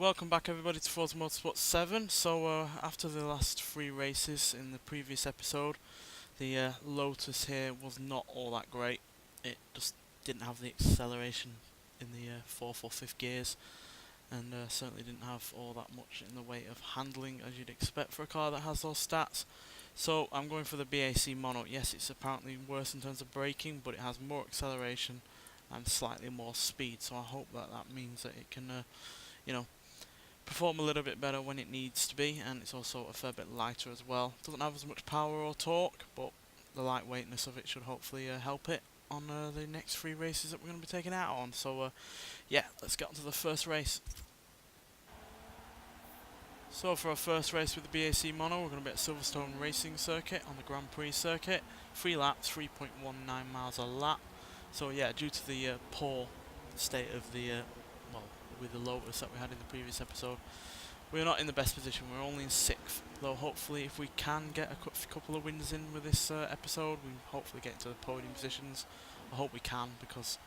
welcome back everybody to Forza Motorsport 7. After the last 3 races in the previous episode, the Lotus here was not all that great. It just didn't have the acceleration in the 4th or 5th gears, and certainly didn't have all that much in the way of handling as you'd expect for a car that has those stats. So I'm going for the BAC Mono. Yes, it's apparently worse in terms of braking, but it has more acceleration and slightly more speed, so I hope that that means that it can you know, perform a little bit better when it needs to be, and it's also a fair bit lighter as well. Doesn't have as much power or torque, but the lightweightness of it should hopefully help it on the next 3 races that we're going to be taking out on. Yeah, let's get on to the first race. So for our first race with the BAC Mono, we're going to be at Silverstone Racing Circuit on the Grand Prix circuit. 3 laps, 3.19 miles a lap. So yeah, due to the poor state of the well, with the Lotus that we had in the previous episode, we're not in the best position. We're only in 6th, though hopefully if we can get a couple of wins in with this episode, we hopefully get into the podium positions. I hope we can, because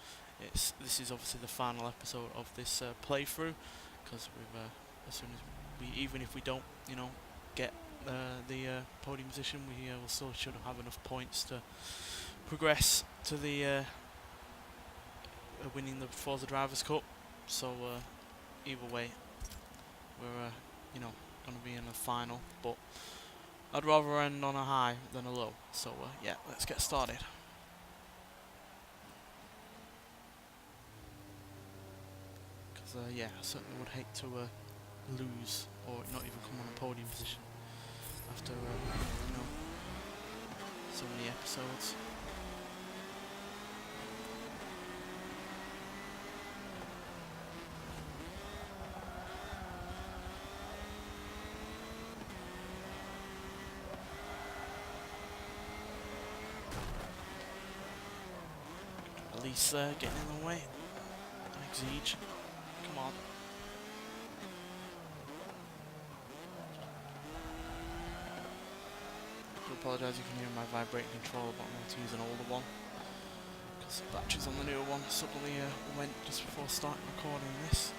this is obviously the final episode of this playthrough, because as soon as even if we don't, get the podium position, we will still should have enough points to progress to the winning the Forza Drivers' Cup. So either way, we're going to be in the final, but I'd rather end on a high than a low. So yeah, let's get started. Because yeah, I certainly would hate to lose or not even come on a podium position after so many episodes. Elise getting in the way. Exige. Come on. I apologise if you can hear my vibrating controller, but I'm going to use an older one, because the batteries on the newer one suddenly went just before starting recording this.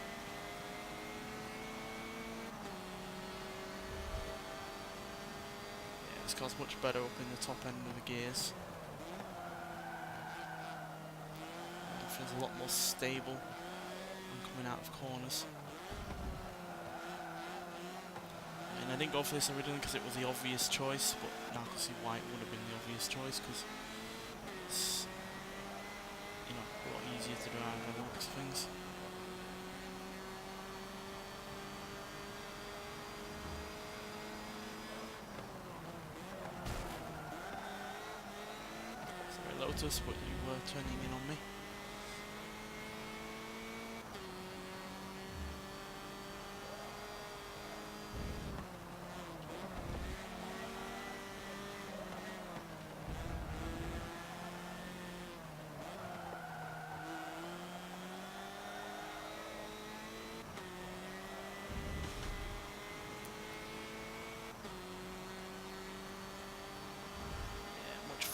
Yeah, this car's much better up in the top end of the gears. It feels a lot more stable when coming out of corners. And I didn't go for this originally because it was the obvious choice, but now I can see why it would have been the obvious choice, because it's a lot easier to drive by the looks of things. Sorry Lotus, but you were turning in on me.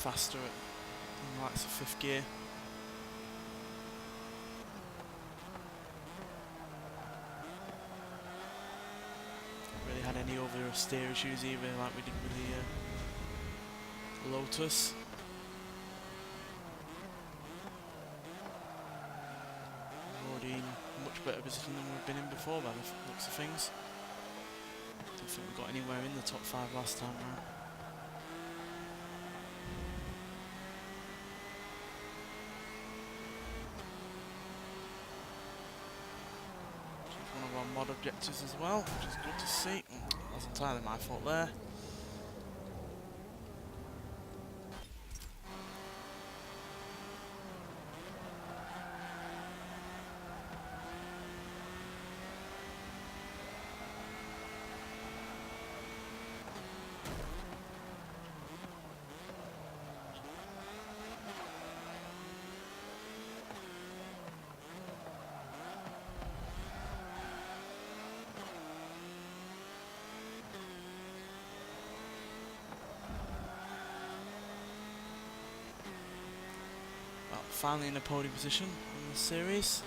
Faster at the likes of 5th gear. Really had any oversteer issues either, like we did with the Lotus. We're already in a much better position than we've been in before by the looks of things. Don't think we got anywhere in the top 5 last time round. Mod objectives as well, which is good to see. That was entirely my fault there. Finally in a podium position in this series.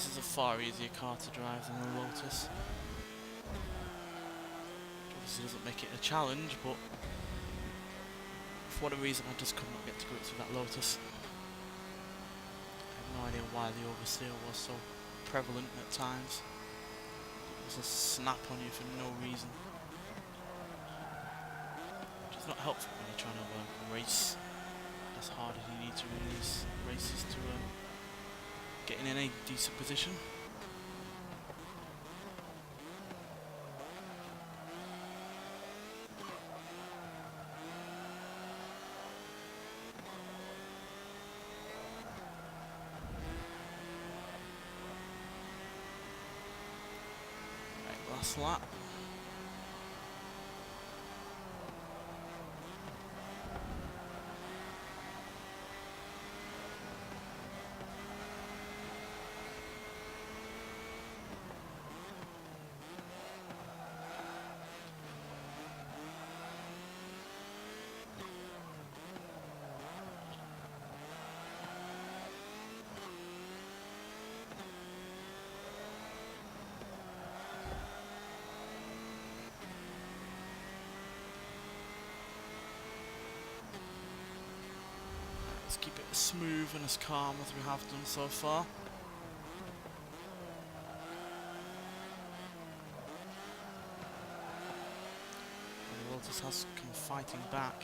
This is a far easier car to drive than the Lotus. Obviously doesn't make it a challenge, but for whatever reason I just could not get to grips with that Lotus. I have no idea why the oversteer was so prevalent at times. It was a snap on you for no reason. Which is not helpful when you're trying to race as hard as you need to in these races to get in any decent position. Right, last lap. Let's keep it as smooth and as calm as we have done so far. And the Lotus has come fighting back.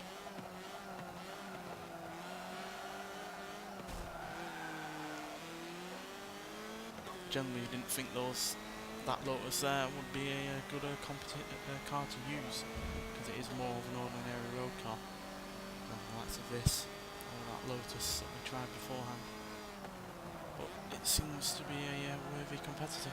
Generally, didn't think that Lotus there would be a good car to use, because it is more of an ordinary road car than the likes of this or that Lotus that we tried beforehand. But it seems to be a worthy competitor.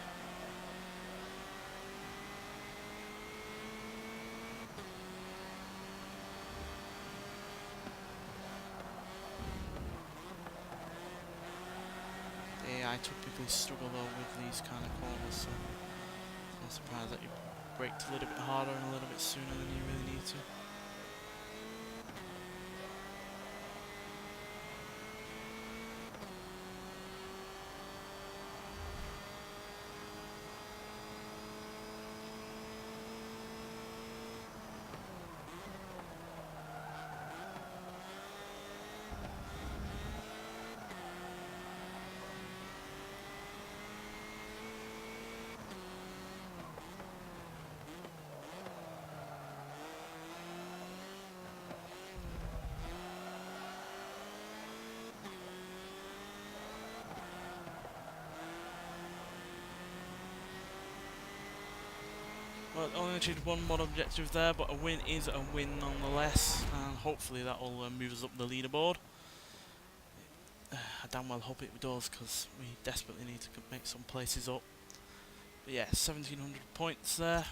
I typically struggle though with these kind of corners, so I'm not surprised that you braked a little bit harder and a little bit sooner than you really need to. Well, only achieved one mod objective there, but a win is a win nonetheless, and hopefully that will move us up the leaderboard. I damn well hope it does, because we desperately need to make some places up. But yeah, 1700 points there.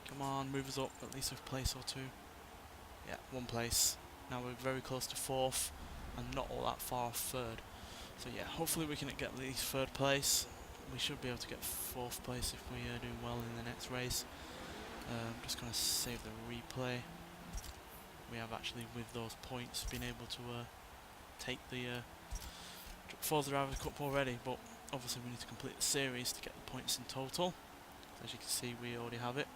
Come on, move us up at least a place or two. Yeah, one place. Now we're very close to 4th, and not all that far off 3rd. So yeah, hopefully we can get at least 3rd place. We should be able to get 4th place if we do well in the next race. I'm just going to save the replay. We have actually, with those points, been able to take the Forza Drivers Cup already, but obviously we need to complete the series to get the points in total. As you can see, we already have it.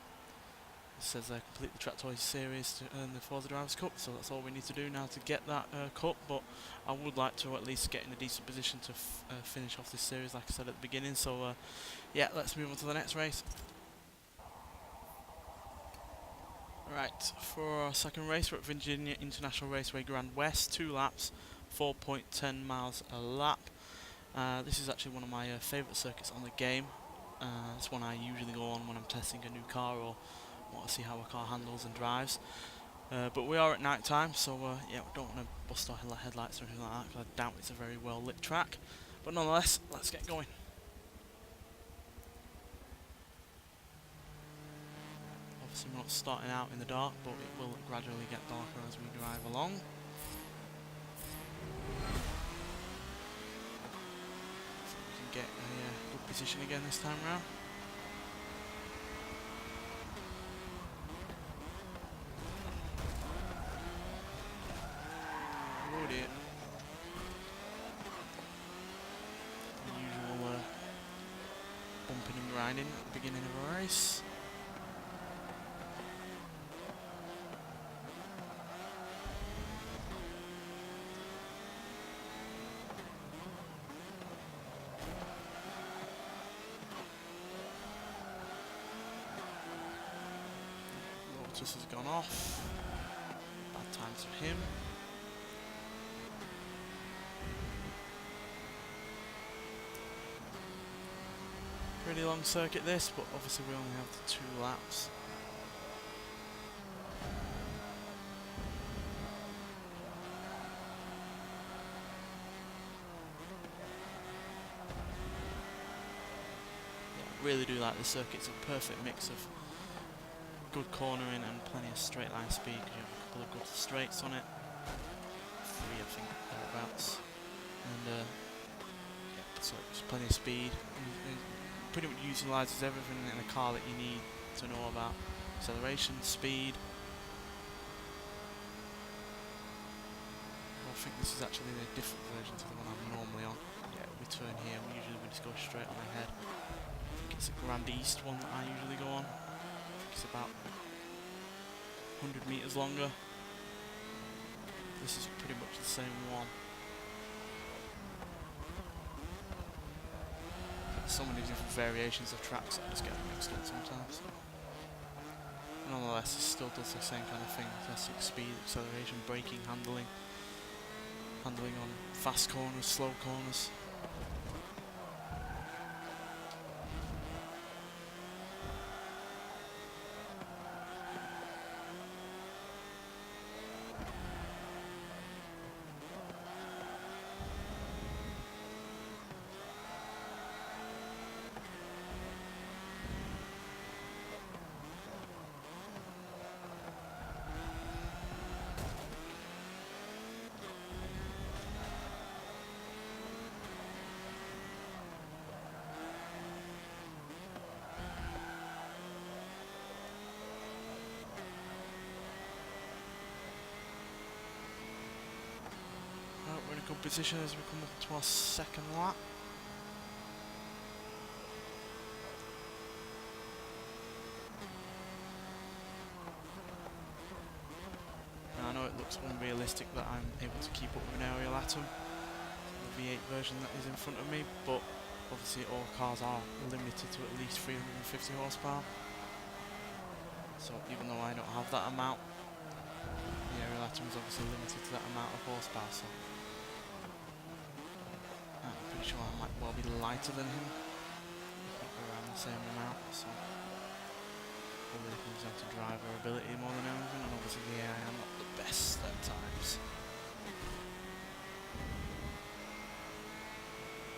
It says complete the Track Toys series to earn the Forza Drivers Cup, so that's all we need to do now to get that cup, but I would like to at least get in a decent position to finish off this series, like I said at the beginning. So yeah, let's move on to the next race. Right, for our second race, we're at Virginia International Raceway Grand West, 2 laps, 4.10 miles a lap. This is actually one of my favourite circuits on the game. It's one I usually go on when I'm testing a new car or want to see how a car handles and drives. But we are at night time, so yeah, we don't want to bust our headlights or anything like that, because I doubt it's a very well lit track. But nonetheless, let's get going. Obviously we're not starting out in the dark, but it will gradually get darker as we drive along. So we can get a good position again this time round. Oh dear. grinding at the beginning of a race. Lotus has gone off. Bad times for him. Pretty long circuit this, but obviously we only have the 2 laps. Yeah, really do like the circuit. It's a perfect mix of good cornering and plenty of straight line speed, because you have a couple of good straights on it. 3, I think, thereabouts. And yeah, so there's plenty of speed. And pretty much utilises everything in a car that you need to know about acceleration, speed. I think this is actually a different version to the one I'm normally on. Yeah, we turn here, usually we just go straight on ahead. I think it's a Grand East one that I usually go on. I think it's about 100 metres longer. This is pretty much the same one. So many different variations of tracks, I just get mixed up sometimes. Nonetheless, it still does the same kind of thing. Classic speed, acceleration, braking, handling on fast corners, slow corners. We're in a good position as we come up to our 2nd lap. Now I know it looks unrealistic that I'm able to keep up with an aerial atom, the V8 version that is in front of me, but obviously all cars are limited to at least 350 horsepower. So even though I don't have that amount, the aerial atom is obviously limited to that amount of horsepower, so I'm pretty sure I might well be lighter than him, if not around the same amount, so probably it comes down to driver ability more than anything, and obviously yeah, I am not the best at times.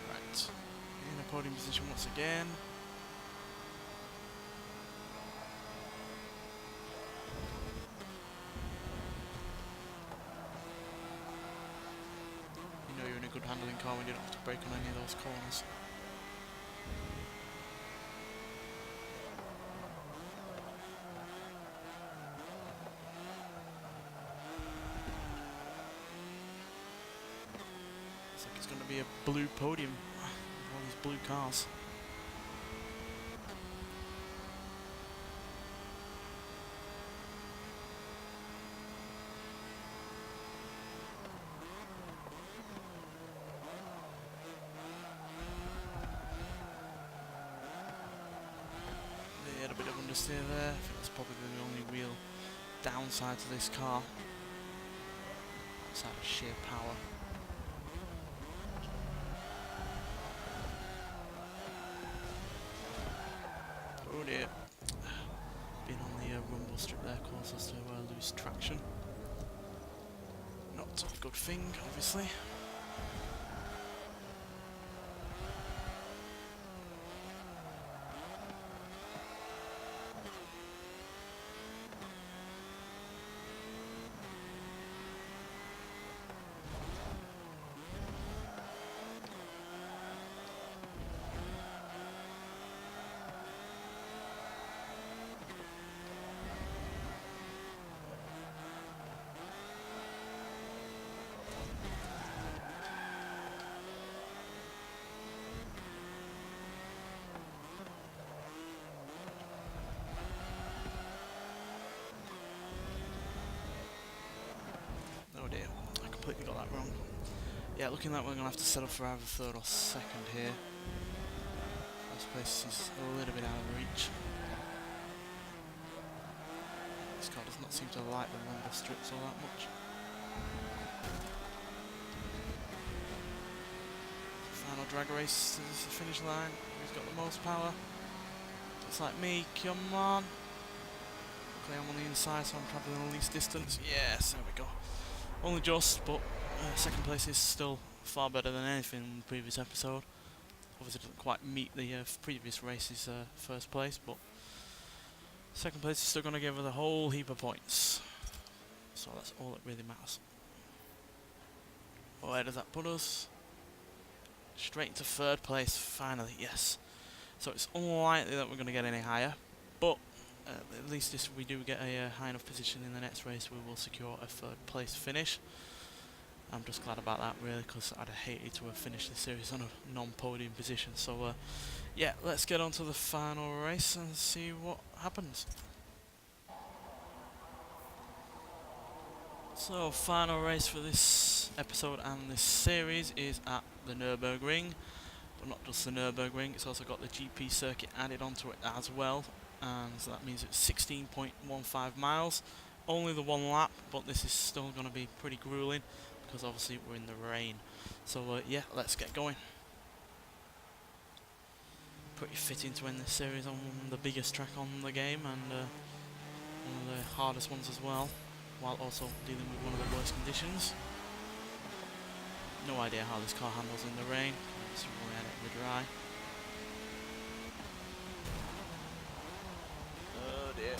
Right, in a podium position once again. You're in a good handling car when you don't have to brake on any of those corners. Looks like it's going to be a blue podium with all these blue cars. A bit of understeer there. I think that's probably the only real downside to this car, outside of sheer power. Oh dear. Being on the rumble strip there caused us to lose traction. Not a good thing, obviously. completely got that wrong. Yeah, looking like we're going to have to settle for either third or second here. First place is a little bit out of reach. This car does not seem to like the longer strips all that much. Final drag race to the finish line. Who's got the most power? Looks like me, come on. Luckily I'm on the inside, so I'm travelling the least distance. Yes, there we go. Only just, but second place is still far better than anything in the previous episode. Obviously doesn't quite meet the previous race's first place, but second place is still going to give us a whole heap of points. So that's all that really matters. Where does that put us? Straight into third place, finally, yes. So it's unlikely that we're going to get any higher, but at least if we do get a high enough position in the next race, we will secure a third place finish. I'm just glad about that, really, because I'd have hated to have finished the series on a non-podium position. So yeah, let's get on to the final race and see what happens. So, final race for this episode and this series is at the Nürburgring. But not just the Nürburgring, it's also got the GP circuit added onto it as well. And so that means it's 16.15 miles. Only the one lap, but this is still going to be pretty grueling because obviously we're in the rain. So yeah, let's get going. Pretty fitting to end this series on the biggest track on the game and one of the hardest ones as well, while also dealing with one of the worst conditions. No idea how this car handles in the rain. It's right out in the dry. Oh dear.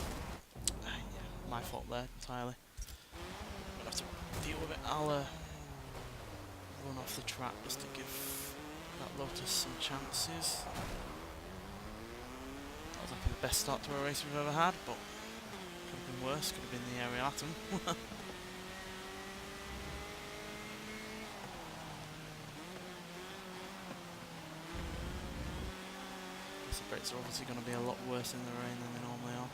Yeah, my fault there entirely. I'm gonna have to deal with it. I'll run off the track just to give that Lotus some chances. That was actually the best start to a race we've ever had, but could have been worse. Could have been the Ariel Atom. The brakes are obviously going to be a lot worse in the rain than they normally are.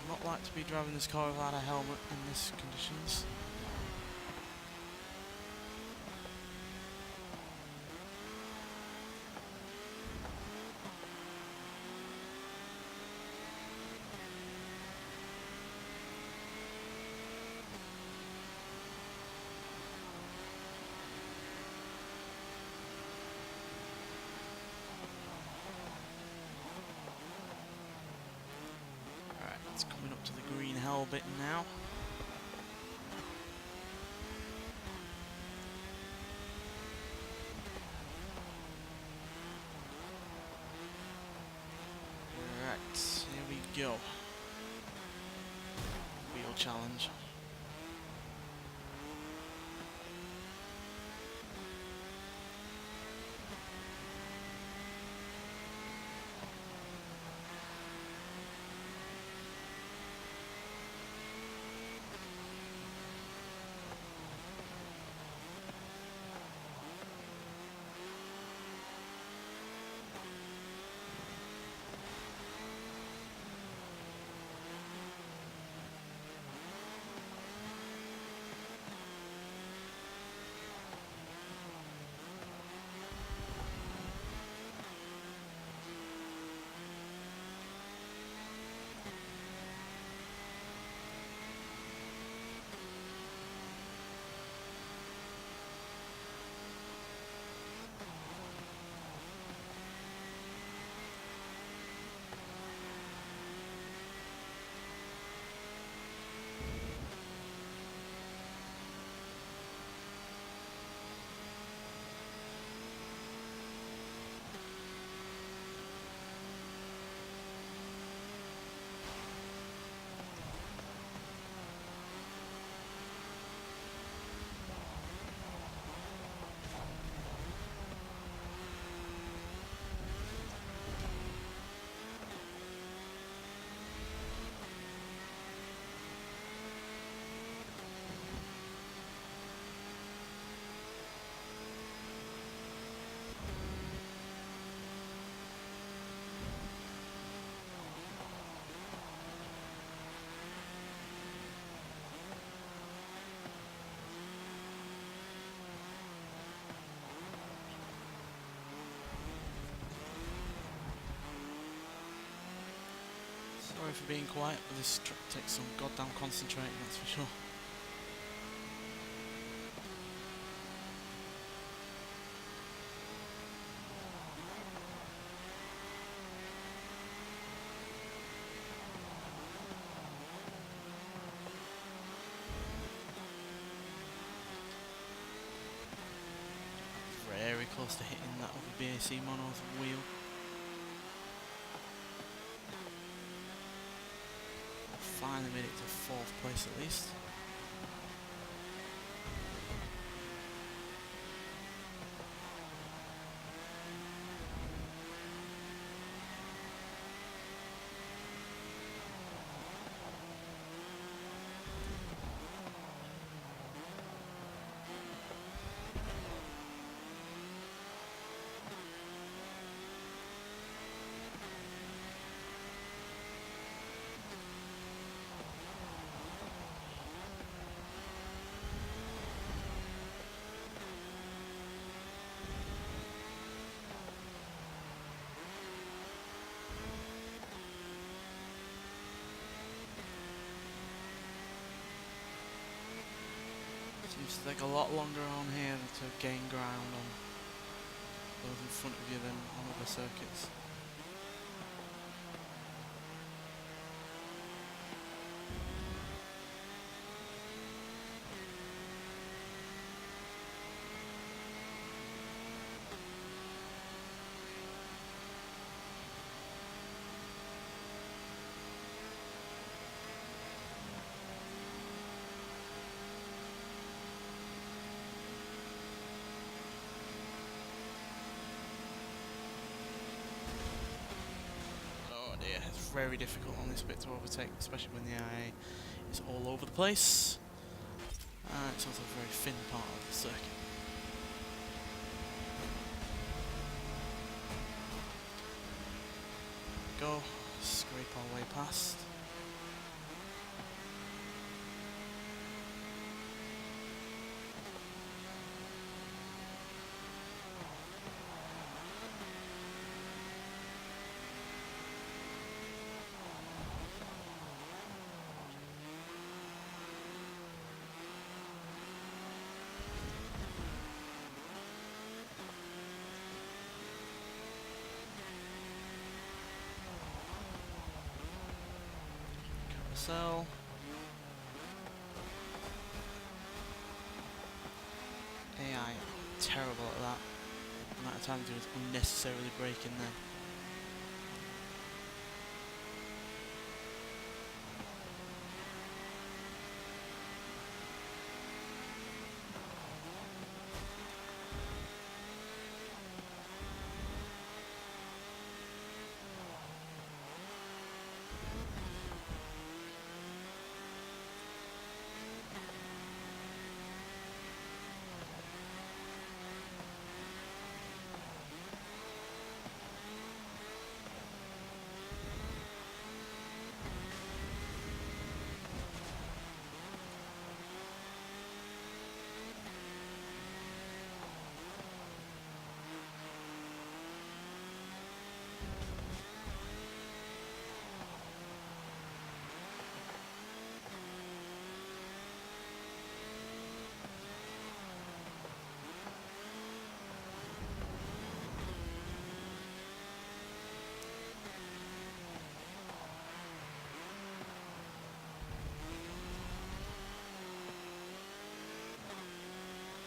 Not like to be driving this car without a helmet in these conditions. It's coming up to the green hell bit now. Right, here we go. Wheel challenge. Sorry for being quiet, but this track takes some goddamn concentrating, that's for sure. Very close to hitting that other BAC mono's wheel. Finally made it to 4th place at least. Seems to take a lot longer on here to gain ground on those in front of you than on other circuits. Yeah, it's very difficult on this bit to overtake, especially when the IA is all over the place. And it's also a very thin part of the circuit. Go, scrape our way past. Carousel. AI, terrible at that. The amount of time to do is unnecessarily braking there.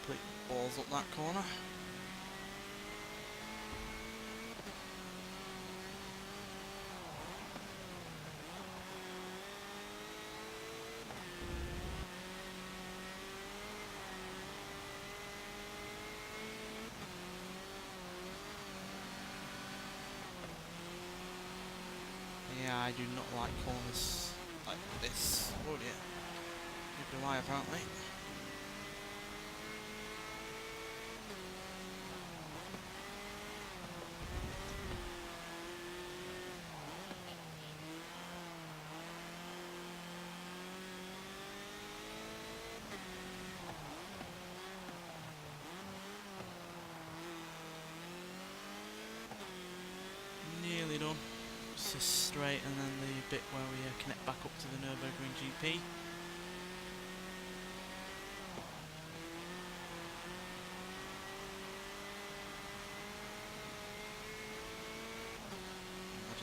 Complete balls up that corner. Yeah, I do not like corners like this. Oh dear. Neither do I, apparently. Nearly done. this straight and then the bit where we connect back up to the Nürburgring GP.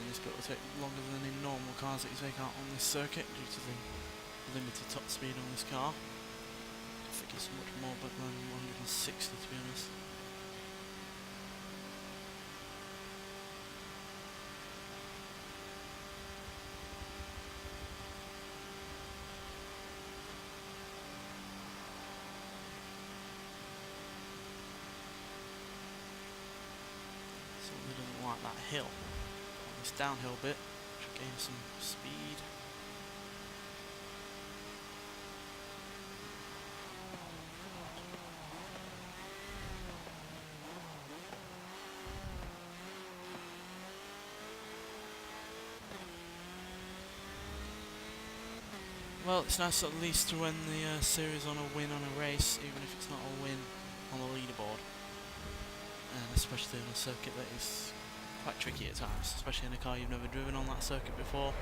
This bit will take longer than in normal cars that you take out on this circuit due to the limited top speed on this car. I think it's much more but than 160 to be honest. Certainly doesn't like that hill. This downhill bit should gain some speed. Well, it's nice at least to end the series on a win on a race, even if it's not a win on the leaderboard. And especially on a circuit that is quite tricky at times, especially in a car you've never driven on that circuit before,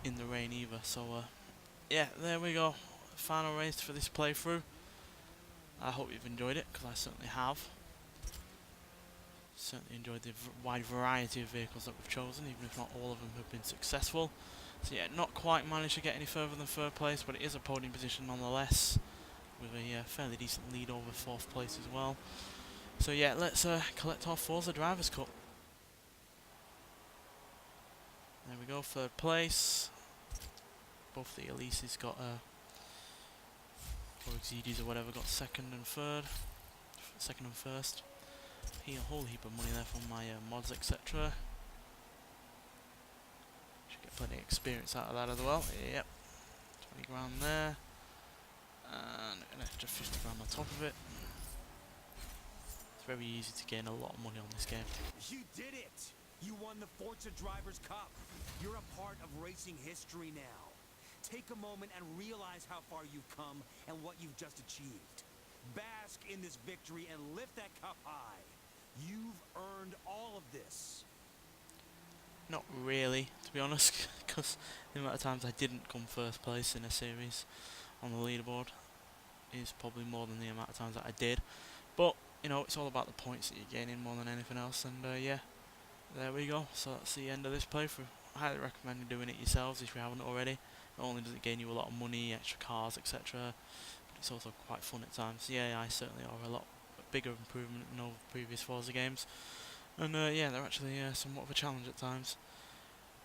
in the rain either. So yeah, there we go, final race for this playthrough. I hope you've enjoyed it, because I certainly have. Certainly enjoyed the wide variety of vehicles that we've chosen, even if not all of them have been successful. So yeah, not quite managed to get any further than third place, but it is a podium position nonetheless, with a fairly decent lead over fourth place as well. So yeah, let's collect our Forza Drivers' Cup. There we go, third place. Both the Elises got, or Exedis or whatever, got second and third. Second and first. Here, a whole heap of money there from my mods, etc. Should get plenty of experience out of that as well. Yep. 20 grand there. And an extra 50 grand on top of it. It's very easy to gain a lot of money on this game. You did it! You won the Forza Drivers' Cup. You're a part of racing history now. Take a moment and realize how far you've come and what you've just achieved. Bask in this victory and lift that cup high. You've earned all of this. Not really, to be honest, because the amount of times I didn't come first place in a series on the leaderboard is probably more than the amount of times that I did. But, you know, it's all about the points that you're gaining more than anything else, and yeah, there we go. So that's the end of this playthrough. I highly recommend doing it yourselves if you haven't already. Not only does it gain you a lot of money, extra cars, etc., but it's also quite fun at times. The AI certainly are a lot bigger improvement than over previous Forza games, and yeah, they're actually somewhat of a challenge at times.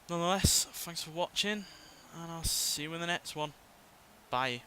Nonetheless, thanks for watching, and I'll see you in the next one. Bye.